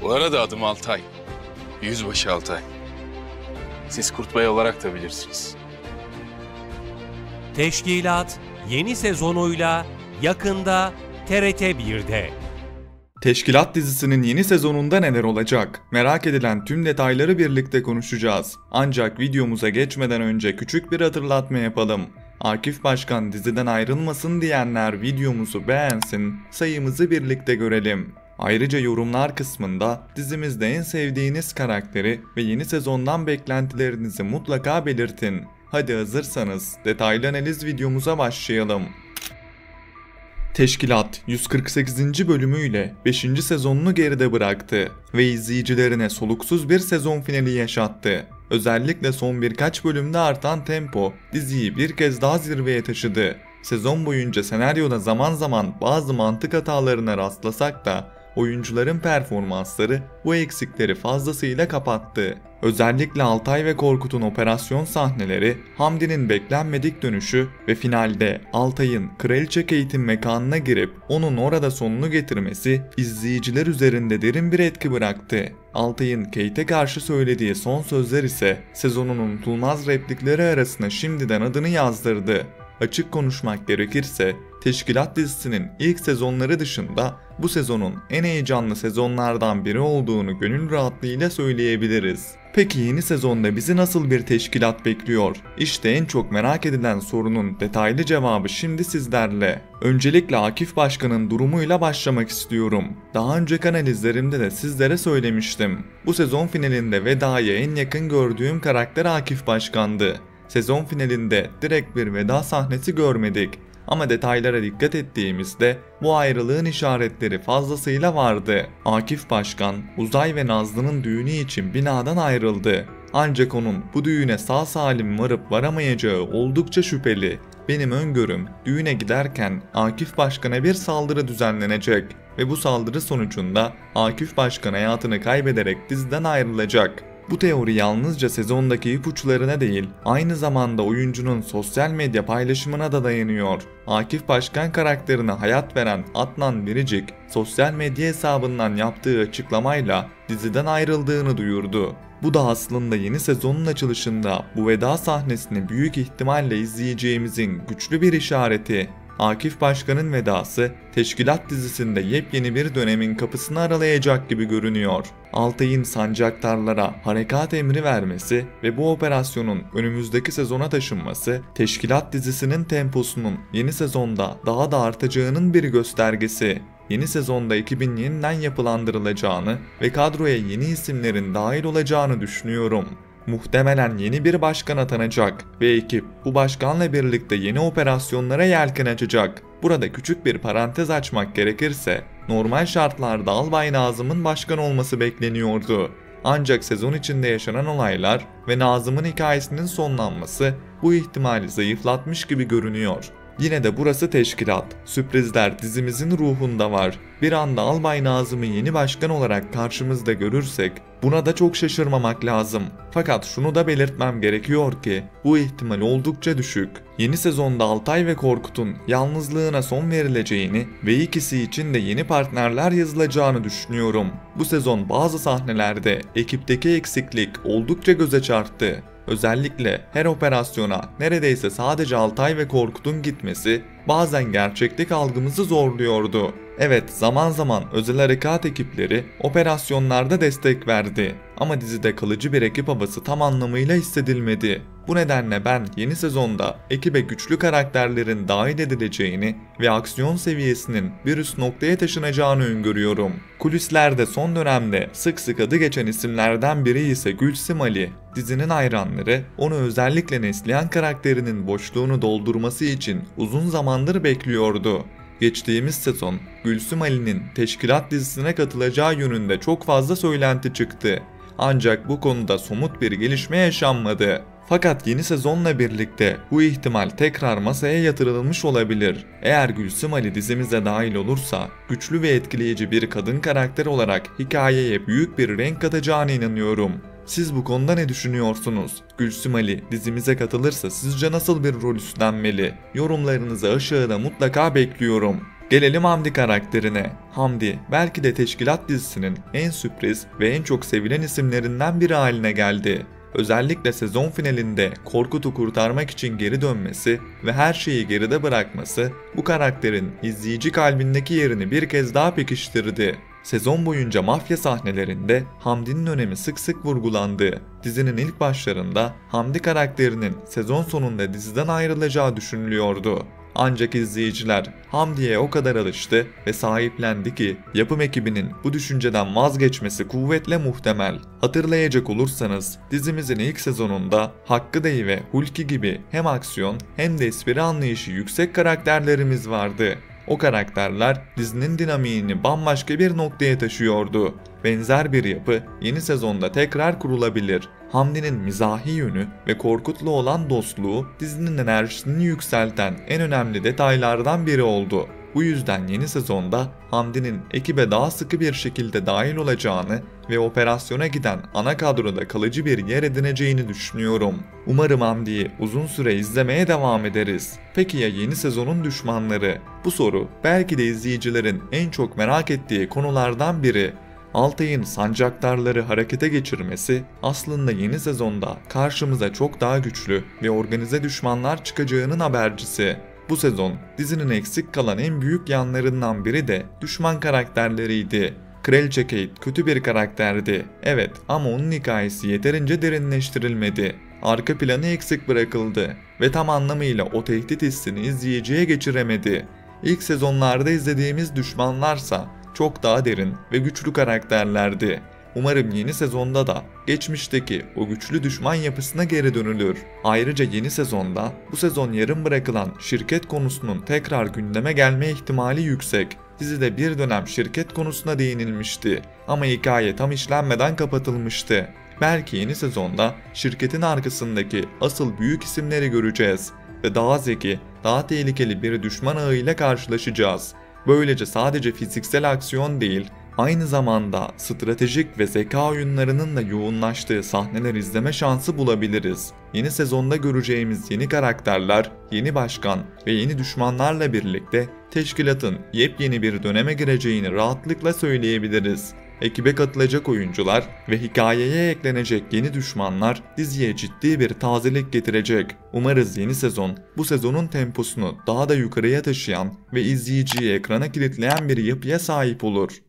Bu arada adım Altay. Yüzbaşı Altay. Siz Kurtbay olarak da bilirsiniz. Teşkilat yeni sezonuyla yakında TRT 1'de. Teşkilat dizisinin yeni sezonunda neler olacak? Merak edilen tüm detayları birlikte konuşacağız. Ancak videomuza geçmeden önce küçük bir hatırlatma yapalım. Akif Başkan diziden ayrılmasın diyenler videomuzu beğensin, sayımızı birlikte görelim. Ayrıca yorumlar kısmında dizimizde en sevdiğiniz karakteri ve yeni sezondan beklentilerinizi mutlaka belirtin. Hadi hazırsanız detaylı analiz videomuza başlayalım. Teşkilat 148. bölümüyle 5. sezonunu geride bıraktı ve izleyicilerine soluksuz bir sezon finali yaşattı. Özellikle son birkaç bölümde artan tempo diziyi bir kez daha zirveye taşıdı. Sezon boyunca senaryoda zaman zaman bazı mantık hatalarına rastlasak da oyuncuların performansları bu eksikleri fazlasıyla kapattı. Özellikle Altay ve Korkut'un operasyon sahneleri, Hamdi'nin beklenmedik dönüşü ve finalde Altay'ın Kraliçe Kate'in mekanına girip onun orada sonunu getirmesi izleyiciler üzerinde derin bir etki bıraktı. Altay'ın Kate'e karşı söylediği son sözler ise sezonun unutulmaz replikleri arasına şimdiden adını yazdırdı. Açık konuşmak gerekirse Teşkilat dizisinin ilk sezonları dışında bu sezonun en heyecanlı sezonlardan biri olduğunu gönül rahatlığıyla söyleyebiliriz. Peki yeni sezonda bizi nasıl bir teşkilat bekliyor? İşte en çok merak edilen sorunun detaylı cevabı şimdi sizlerle. Öncelikle Akif Başkan'ın durumuyla başlamak istiyorum. Daha önceki analizlerimde de sizlere söylemiştim. Bu sezon finalinde vedaya en yakın gördüğüm karakter Akif Başkan'dı. Sezon finalinde direkt bir veda sahnesi görmedik. Ama detaylara dikkat ettiğimizde bu ayrılığın işaretleri fazlasıyla vardı. Akif Başkan, Uzay ve Nazlı'nın düğünü için binadan ayrıldı. Ancak onun bu düğüne sağ salim varıp varamayacağı oldukça şüpheli. Benim öngörüm düğüne giderken Akif Başkan'a bir saldırı düzenlenecek ve bu saldırı sonucunda Akif Başkan hayatını kaybederek diziden ayrılacak. Bu teori yalnızca sezondaki ipuçlarına değil, aynı zamanda oyuncunun sosyal medya paylaşımına da dayanıyor. Akif Başkan karakterine hayat veren Adnan Biricik, sosyal medya hesabından yaptığı açıklamayla diziden ayrıldığını duyurdu. Bu da aslında yeni sezonun açılışında bu veda sahnesini büyük ihtimalle izleyeceğimizin güçlü bir işareti. Akif Başkan'ın vedası Teşkilat dizisinde yepyeni bir dönemin kapısını aralayacak gibi görünüyor. Altay'ın sancaktarlara harekat emri vermesi ve bu operasyonun önümüzdeki sezona taşınması Teşkilat dizisinin temposunun yeni sezonda daha da artacağının bir göstergesi. Yeni sezonda ekibin yeniden yapılandırılacağını ve kadroya yeni isimlerin dahil olacağını düşünüyorum. Muhtemelen yeni bir başkan atanacak ve ekip bu başkanla birlikte yeni operasyonlara yelken açacak. Burada küçük bir parantez açmak gerekirse normal şartlarda Albay Nazım'ın başkan olması bekleniyordu. Ancak sezon içinde yaşanan olaylar ve Nazım'ın hikayesinin sonlanması bu ihtimali zayıflatmış gibi görünüyor. Yine de burası teşkilat. Sürprizler dizimizin ruhunda var. Bir anda Albay Nazım'ı yeni başkan olarak karşımızda görürsek buna da çok şaşırmamak lazım. Fakat şunu da belirtmem gerekiyor ki bu ihtimal oldukça düşük. Yeni sezonda Altay ve Korkut'un yalnızlığına son verileceğini ve ikisi için de yeni partnerler yazılacağını düşünüyorum. Bu sezon bazı sahnelerde ekipteki eksiklik oldukça göze çarptı. Özellikle her operasyona neredeyse sadece Altay ve Korkut'un gitmesi bazen gerçeklik algımızı zorluyordu. Evet, zaman zaman özel harekat ekipleri operasyonlarda destek verdi ama dizide kalıcı bir ekip havası tam anlamıyla hissedilmedi. Bu nedenle ben yeni sezonda ekibe güçlü karakterlerin dahil edileceğini ve aksiyon seviyesinin bir üst noktaya taşınacağını öngörüyorum. Kulislerde son dönemde sık sık adı geçen isimlerden biri ise Gülsüm Ali. Dizinin hayranları onu özellikle Neslihan karakterinin boşluğunu doldurması için uzun zamandır bekliyordu. Geçtiğimiz sezon Gülsüm Ali'nin Teşkilat dizisine katılacağı yönünde çok fazla söylenti çıktı. Ancak bu konuda somut bir gelişme yaşanmadı. Fakat yeni sezonla birlikte bu ihtimal tekrar masaya yatırılmış olabilir. Eğer Gülsüm Ali dizimize dahil olursa güçlü ve etkileyici bir kadın karakter olarak hikayeye büyük bir renk katacağına inanıyorum. Siz bu konuda ne düşünüyorsunuz? Gülsüm Ali dizimize katılırsa sizce nasıl bir rol üstlenmeli? Yorumlarınızı aşağıda mutlaka bekliyorum. Gelelim Hamdi karakterine. Hamdi belki de Teşkilat dizisinin en sürpriz ve en çok sevilen isimlerinden biri haline geldi. Özellikle sezon finalinde Korkut'u kurtarmak için geri dönmesi ve her şeyi geride bırakması bu karakterin izleyici kalbindeki yerini bir kez daha pekiştirdi. Sezon boyunca mafya sahnelerinde Hamdi'nin önemi sık sık vurgulandı. Dizinin ilk başlarında Hamdi karakterinin sezon sonunda diziden ayrılacağı düşünülüyordu. Ancak izleyiciler Hamdi'ye o kadar alıştı ve sahiplendi ki yapım ekibinin bu düşünceden vazgeçmesi kuvvetle muhtemel. Hatırlayacak olursanız dizimizin ilk sezonunda Hakkı Dayı ve Hulki gibi hem aksiyon hem de espri anlayışı yüksek karakterlerimiz vardı. O karakterler dizinin dinamiğini bambaşka bir noktaya taşıyordu. Benzer bir yapı yeni sezonda tekrar kurulabilir. Hamdi'nin mizahi yönü ve Korkut'la olan dostluğu dizinin enerjisini yükselten en önemli detaylardan biri oldu. Bu yüzden yeni sezonda Hamdi'nin ekibe daha sıkı bir şekilde dahil olacağını ve operasyona giden ana kadroda kalıcı bir yer edineceğini düşünüyorum. Umarım Hamdi'yi uzun süre izlemeye devam ederiz. Peki ya yeni sezonun düşmanları? Bu soru belki de izleyicilerin en çok merak ettiği konulardan biri. Altay'ın sancaktarları harekete geçirmesi aslında yeni sezonda karşımıza çok daha güçlü ve organize düşmanlar çıkacağının habercisi. Bu sezon dizinin eksik kalan en büyük yanlarından biri de düşman karakterleriydi. Kraliçe Kate kötü bir karakterdi. Evet, ama onun hikayesi yeterince derinleştirilmedi. Arka planı eksik bırakıldı ve tam anlamıyla o tehdit hissini izleyiciye geçiremedi. İlk sezonlarda izlediğimiz düşmanlarsa çok daha derin ve güçlü karakterlerdi. Umarım yeni sezonda da geçmişteki o güçlü düşman yapısına geri dönülür. Ayrıca yeni sezonda bu sezon yarım bırakılan şirket konusunun tekrar gündeme gelme ihtimali yüksek. Dizide bir dönem şirket konusuna değinilmişti ama hikaye tam işlenmeden kapatılmıştı. Belki yeni sezonda şirketin arkasındaki asıl büyük isimleri göreceğiz ve daha zeki, daha tehlikeli bir düşman ağıyla karşılaşacağız. Böylece sadece fiziksel aksiyon değil, aynı zamanda stratejik ve zeka oyunlarının da yoğunlaştığı sahneler izleme şansı bulabiliriz. Yeni sezonda göreceğimiz yeni karakterler, yeni başkan ve yeni düşmanlarla birlikte teşkilatın yepyeni bir döneme gireceğini rahatlıkla söyleyebiliriz. Ekibe katılacak oyuncular ve hikayeye eklenecek yeni düşmanlar diziye ciddi bir tazelik getirecek. Umarız yeni sezon bu sezonun temposunu daha da yukarıya taşıyan ve izleyiciyi ekrana kilitleyen bir yapıya sahip olur.